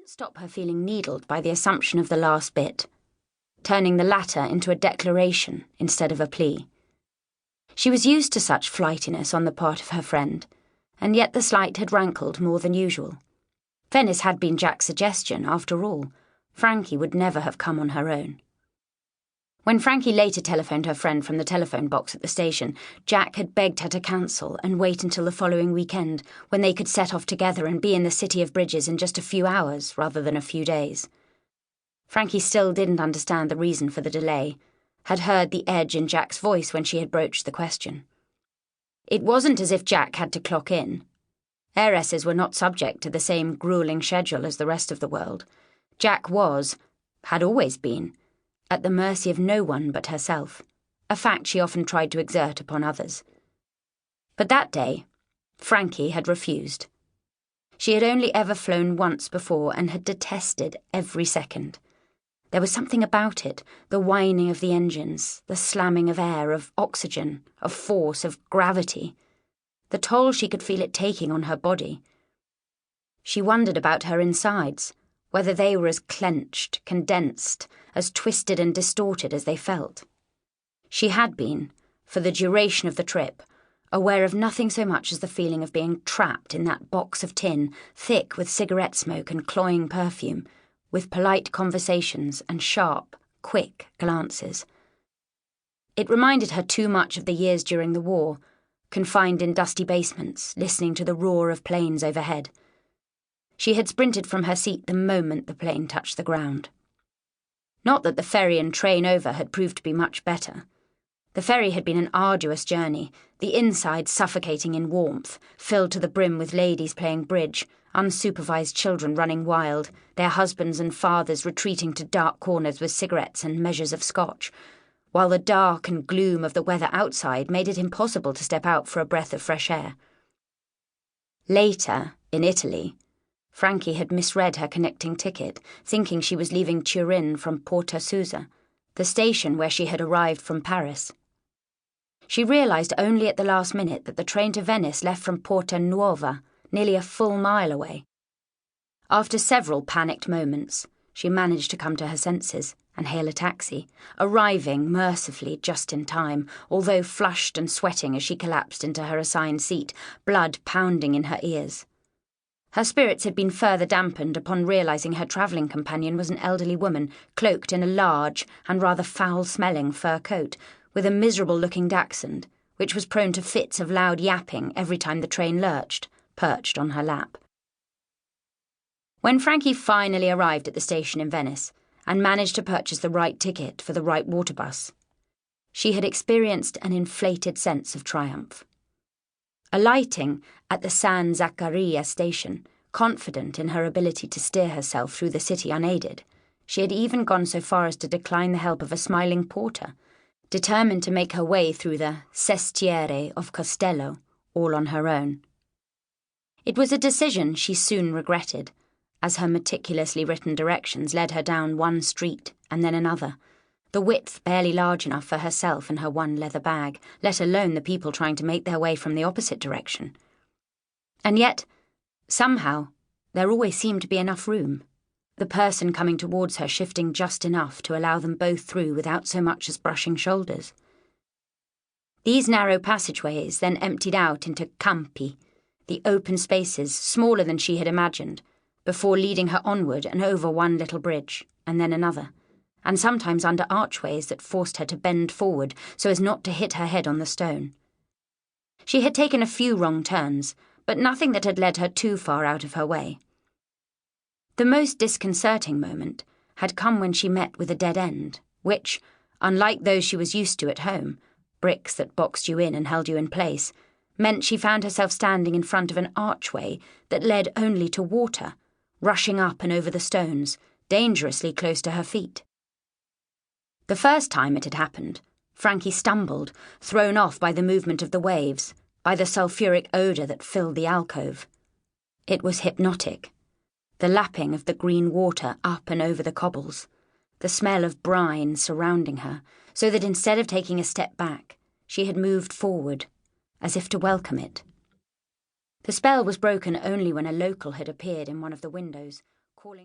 couldn't stop her feeling needled by the assumption of the last bit, turning the latter into a declaration instead of a plea. She was used to such flightiness on the part of her friend, and yet the slight had rankled more than usual. Venice had been Jack's suggestion, after all. Frankie would never have come on her own. When Frankie later telephoned her friend from the telephone box at the station, Jack had begged her to cancel and wait until the following weekend, when they could set off together and be in the City of Bridges in just a few hours rather than a few days. Frankie still didn't understand the reason for the delay, had heard the edge in Jack's voice when she had broached the question. It wasn't as if Jack had to clock in. Heiresses were not subject to the same gruelling schedule as the rest of the world. Jack had always been, at the mercy of no one but herself, a fact she often tried to exert upon others. But that day, Frankie had refused. She had only ever flown once before and had detested every second. There was something about it, the whining of the engines, the slamming of air, of oxygen, of force, of gravity, the toll she could feel it taking on her body. She wondered about her insides, whether they were as clenched, condensed, as twisted and distorted as they felt. She had been, for the duration of the trip, aware of nothing so much as the feeling of being trapped in that box of tin, thick with cigarette smoke and cloying perfume, with polite conversations and sharp, quick glances. It reminded her too much of the years during the war, confined in dusty basements, listening to the roar of planes overhead. She had sprinted from her seat the moment the plane touched the ground. Not that the ferry and train over had proved to be much better. The ferry had been an arduous journey, the inside suffocating in warmth, filled to the brim with ladies playing bridge, unsupervised children running wild, their husbands and fathers retreating to dark corners with cigarettes and measures of scotch, while the dark and gloom of the weather outside made it impossible to step out for a breath of fresh air. Later, in Italy, Frankie had misread her connecting ticket, thinking she was leaving Turin from Porta Susa, the station where she had arrived from Paris. She realised only at the last minute that the train to Venice left from Porta Nuova, nearly a full mile away. After several panicked moments, she managed to come to her senses and hail a taxi, arriving mercifully just in time, although flushed and sweating as she collapsed into her assigned seat, blood pounding in her ears. Her spirits had been further dampened upon realising her travelling companion was an elderly woman, cloaked in a large and rather foul-smelling fur coat, with a miserable-looking dachshund, which was prone to fits of loud yapping every time the train lurched, perched on her lap. When Frankie finally arrived at the station in Venice and managed to purchase the right ticket for the right water bus, she had experienced an inflated sense of triumph. Alighting at the San Zaccaria station, confident in her ability to steer herself through the city unaided, she had even gone so far as to decline the help of a smiling porter, determined to make her way through the Sestiere of Costello all on her own. It was a decision she soon regretted, as her meticulously written directions led her down one street and then another, the width barely large enough for herself and her one leather bag, let alone the people trying to make their way from the opposite direction. And yet, somehow, there always seemed to be enough room, the person coming towards her shifting just enough to allow them both through without so much as brushing shoulders. These narrow passageways then emptied out into campi, the open spaces smaller than she had imagined, before leading her onward and over one little bridge, and then another, and sometimes under archways that forced her to bend forward so as not to hit her head on the stone. She had taken a few wrong turns, but nothing that had led her too far out of her way. The most disconcerting moment had come when she met with a dead end, which, unlike those she was used to at home, bricks that boxed you in and held you in place, meant she found herself standing in front of an archway that led only to water, rushing up and over the stones, dangerously close to her feet. The first time it had happened, Frankie stumbled, thrown off by the movement of the waves, by the sulphuric odour that filled the alcove. It was hypnotic. The lapping of the green water up and over the cobbles, the smell of brine surrounding her, so that instead of taking a step back, she had moved forward, as if to welcome it. The spell was broken only when a local had appeared in one of the windows, calling out.